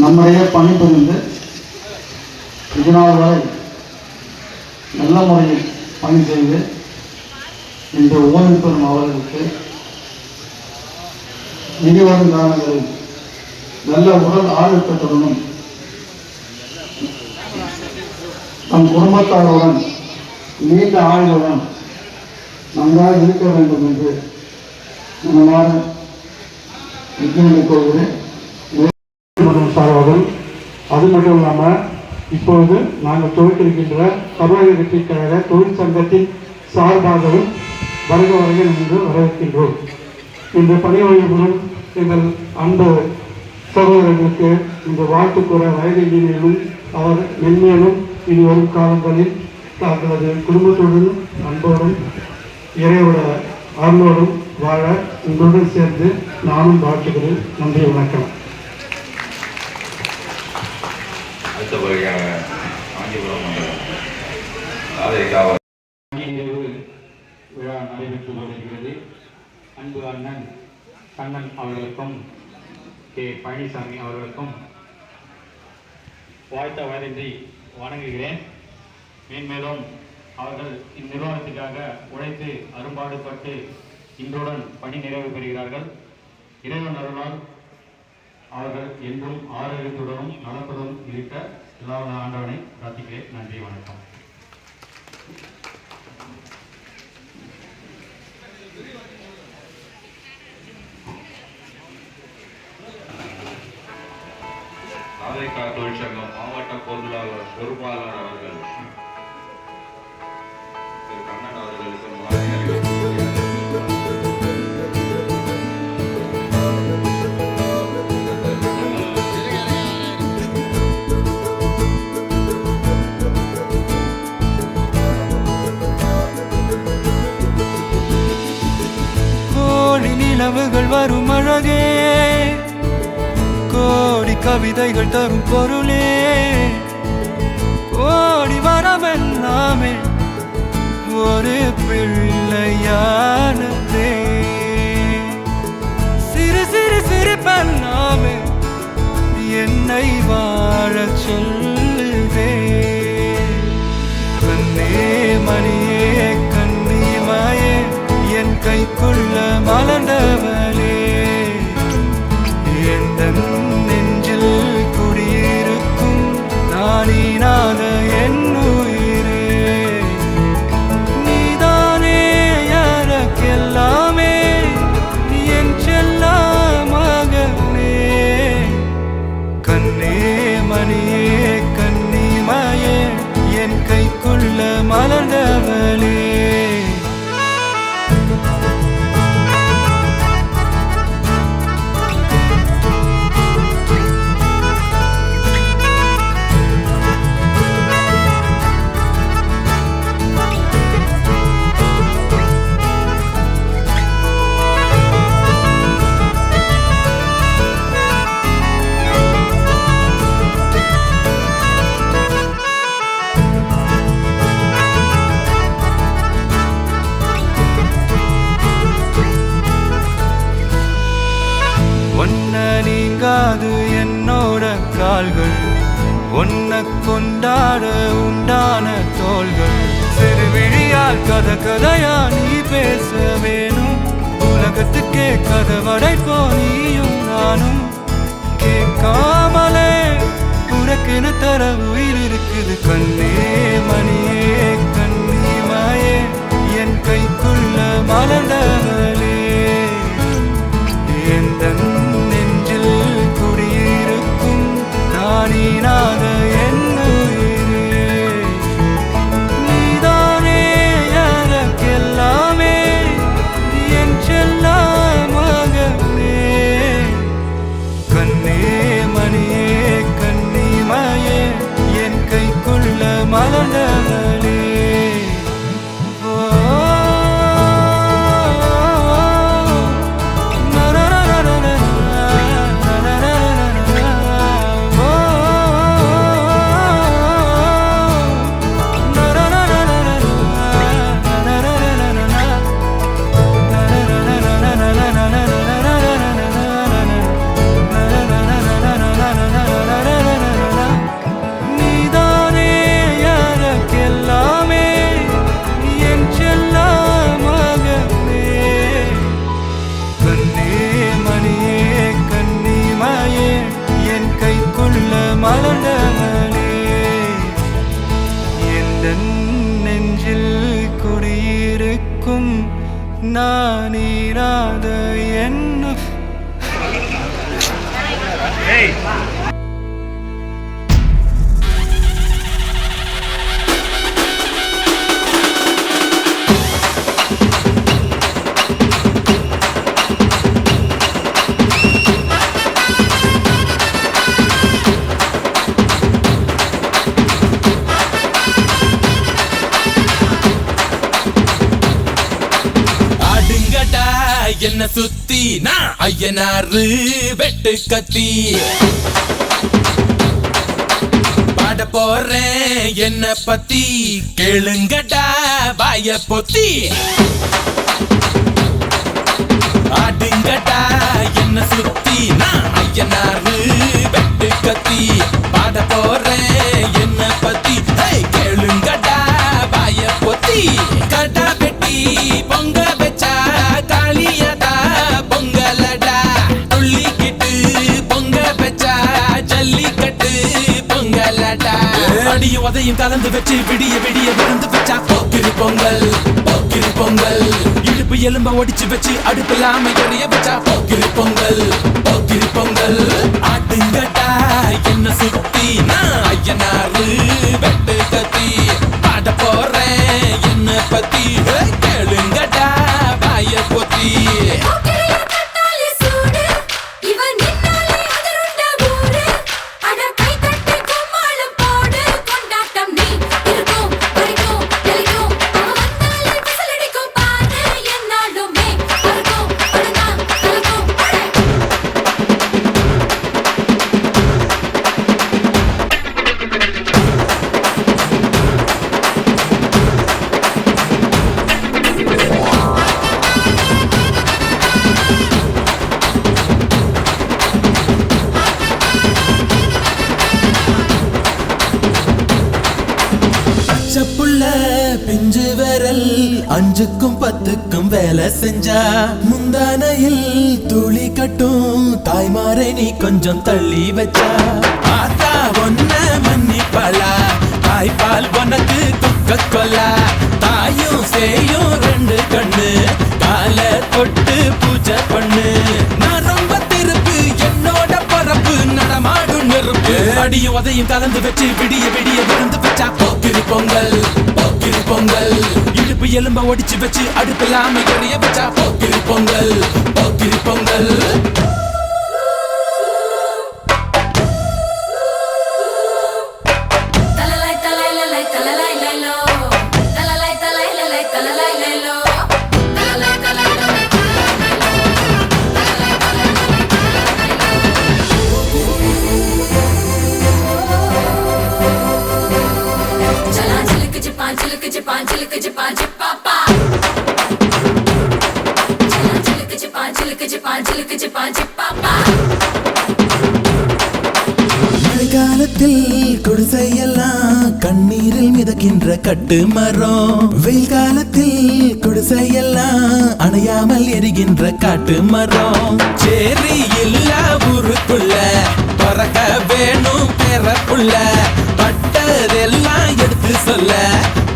நம்முடைய பணிபுரிந்து இதனால் வரை நல்ல முறையில் பணி செய்து இன்று ஓய்வு பெறும் அவர்களுக்கு இனி வரும் காலங்களில் நல்ல உடல் ஆரோக்கியத்துடனும் நம் குடும்பத்தாருடன் நீண்ட ஆயுளுடன் நன்றாக இருக்க வேண்டும் என்று மனமாற கொள்கிறேன். சார்பாகவும் அது மட்டும் இல்லாமல் இப்பொழுது நாங்கள் துவக்கிருக்கின்ற தமிழக வெற்றிக் கழக தொழிற்சங்கத்தின் சார்பாகவும் வருக என்று வரவேற்கின்றோம். இந்த பணி ஓய்வுடன் எங்கள் அன்பு சகோதரர்களுக்கு இந்த வாழ்த்து கூற வயதிலும் அவர் மென்மேலும் இனி வரும் காலங்களில் தங்களது குடும்பத்துடன் அன்போடும் இறையோட அருளோடும் வாழ உங்களுடன் சேர்ந்து நானும் வாழ்த்துகிறேன். நன்றி, வணக்கம். அடுத்தபடியாக காஞ்சிபுரம் விழா நடைபெற்று வருகிறது. அன்பு அண்ணன் கண்ணன் அவர்களுக்கும் கே பழனிசாமி அவர்களுக்கும் வாய்த்த வயதின்றி வணங்குகிறேன். மேன்மேலும் அவர்கள் இந்நிறுவனத்துக்காக உழைத்து அரும்பாடுபட்டு இன்றுடன் பணி நிறைவு பெறுகிறார்கள். இறைவன் அருளால் அவர்கள் என்றும் ஆரோக்கியத்துடனும் நலத்துடன் இருக்க எல்லா ஆண்டவனை பிரார்த்திக்கிறேன். நன்றி, வணக்கம். தொழிற்சங்கம் மாவட்ட பொறுப்பாளர் அவர்கள் கண்ணன் அவர்களுக்கு கோடி நிலவுகள் வரும் அழகே, கோடி கவிதைகள் தரும் பொருளே, கோடி வரவெல்லாமே ஒரு பிள்ளையானதே, சிறு சிறு சிரிப்பெல்லாமே என்னை வாழச் சொல்லுதே. கண்ணே மணியே கண்ணிமாயே என் கைக்குள்ள மலர்ந்தவளே, எந்த நெஞ்சில் குடியிருக்கும் நானீனாத என் உயிரே, நீதானே எனக்கெல்லாமே என் செல்ல மகனே. கண்ணே மணியே கண்ணிமாயே என் கைக்குள்ள மலர்ந்தவளே, நீங்காது என்னோட கால்கள், ஒன்ன கொண்டாட உண்டான தோள்கள், சிறுவிழியால் கதையா நீ பேச வேணும், உலகத்துக்கே கதவடைப்போ நீயும் நானும், கேட்காமலே உனக்கென தர உயிர் இருக்குது. கண்ணே மணியே கண்ணிமாயே என் கைக்குள்ள மலர்ந்தவளே, எந்த நெஞ்சில் குடியிருக்கும் நானீனாத என் உயிரே, நீதானே எனக்கெல்லாமே என் செல்ல மகனே. கண்ணே மணியே கண்ணிமாயே என் கைக்குள்ள மலர்ந்தவளே, எந்தன் நெஞ்சில் குடியிருக்கும் நான் இராத என்ன என்ன சுத்தி நான் ஐயனாரு வெட்டு கத்தி பாட போறேன் என்ன பத்தி கேளுங்கடா வாய பொத்தி ஆடுங்கடா என்ன சுத்தி நான் ஐயனாரு வெட்டு கத்தி பாட போறேன் என்ன பத்தி கேளுங்கடா வாய பொத்தி கடா வெட்டி பொங்க வச்சா காளியடா பொங்கலடா துள்ளிக்கிட்டு பொங்க வச்சா ஜல்லிக்கட்டு பொங்கலடா அடியும் உதையும் கலந்து வச்சு விடிய விடிய விழுந்து வச்சா போக்கிரி பொங்கல் போக்கிரி பொங்கல் இடுப்பு எலும்ப ஒடிச்சு வச்சு அடுப்பில்லாம எறிய வச்சா போக்கிரி பொங்கல் போக்கிரி பொங்கல் ஆட்டுங்கடா என்ன சுத்தி நான் ஐயனாரு வெட்டு கத்தி பாட போறேன் என்ன பத்தி கேளுங்கடா வாய பொத்தி பிஞ்சு விரல் அஞ்சுக்கும் பத்துக்கும் வேலை செஞ்சா முந்தானையில் துளி கட்டும் தாய்மாரை நீ கொஞ்சம் தள்ளி வச்சா ஆத்தா ஒன்ன மன்னிப்பலா தாய்ப்பால் உனக்கு துக்க கொல்லா தாயும் சேயும் ரெண்டு கண்ணு கால தொட்டு பூஜை பண்ணு நான் ரொம்ப திருப்பு என்னோட பரப்பு நடமாடும் நெருப்பு அடியும் உதையும் கலந்து வச்சு விடிய விடிய விழுந்து வச்சா போக்கிரி பொங்கல் போக்கிரி பொங்கல் இடுப்பு எலும்ப ஒடிச்சு வச்சு அடுப்பில்லாம எறிய வச்சா போக்கிரி பொங்கல் போக்கிரி பொங்கல் மழைக்காலத்தில் குடிசையெல்லாம் கண்ணீரில் மிதக்கின்ற கட்டு மரம் வெயில் காலத்தில் குடிசையெல்லாம் அணையாமல் எரிகின்ற காட்டு மரம் சேரி இல்லா ஊருக்குள்ள பறக்க வேணும் பெறப்புள்ள பட்டதெல்லாம் எடுத்து சொல்ல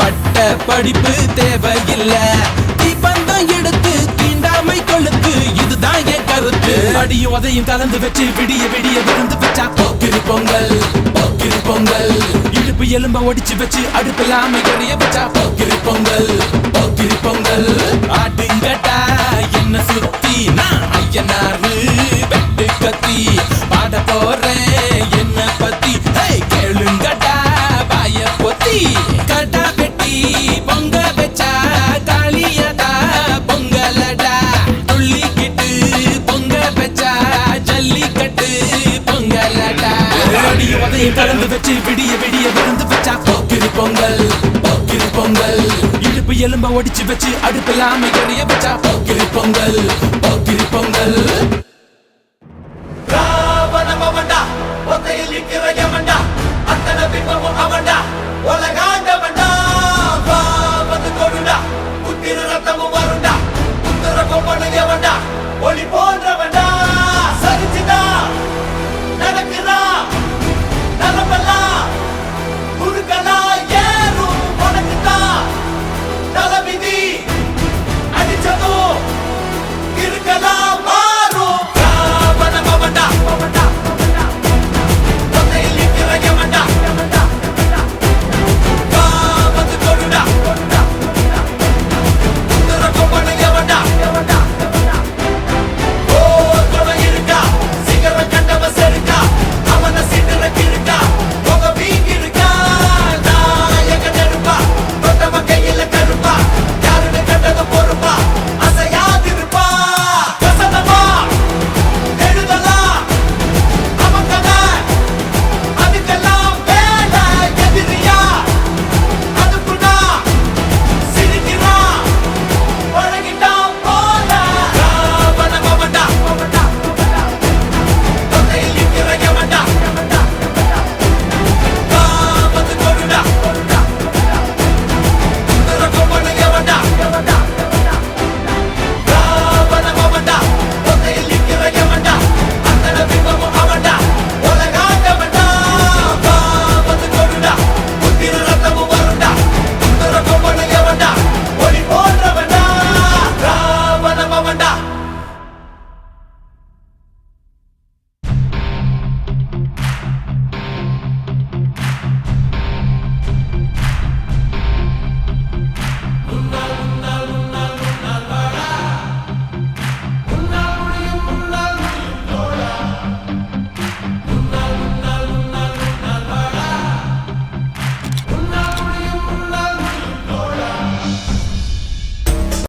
பட்ட படிப்பு தேவையில்லை தீபந்தம் எடுத்து தீண்டாமை கொளுத்து இதுதான் என் கருத்து அடியும் உதையும் கலந்து வச்சு விடிய விடிய விழுந்து வச்சா போக்கிரி பொங்கல் போக்கிரி பொங்கல் இடுப்பு எலும்ப ஒடிச்சு வச்சு அடுப்பில்லாம எறிய வச்சா போக்கிரி பொங்கல் போக்கிரி பொங்கல் ஆட்டுங்கடா என்ன சுத்தி நான் ஐயனாரு வெட்டு கத்தி பாட போறேன் என்ன பத்தி கேளுங்கடா வாய பொத்தி கடா வெட்டி பொங்க வச்சா காளியடா பொங்கலடா துள்ளிக்கிட்டு பொங்க வச்சா ஜல்லிக்கட்டு பொங்கலடா அடியும் உதையும் கலந்து வச்சு விடிய விடிய விழுந்து வச்சா போக்கிரி பொங்கல் போக்கிரி பொங்கல் இடுப்பு எலும்ப ஒடிச்சு வச்சு அடுப்பில்லாம எறிய வச்சா போக்கிரி பொங்கல் போக்கிரி பொங்கல் ராவண மவண்டா ஒத்தையில் நிக்கிற யமண்டா அத்தனை பிம்பமும் அவண்டா உலகாண்ட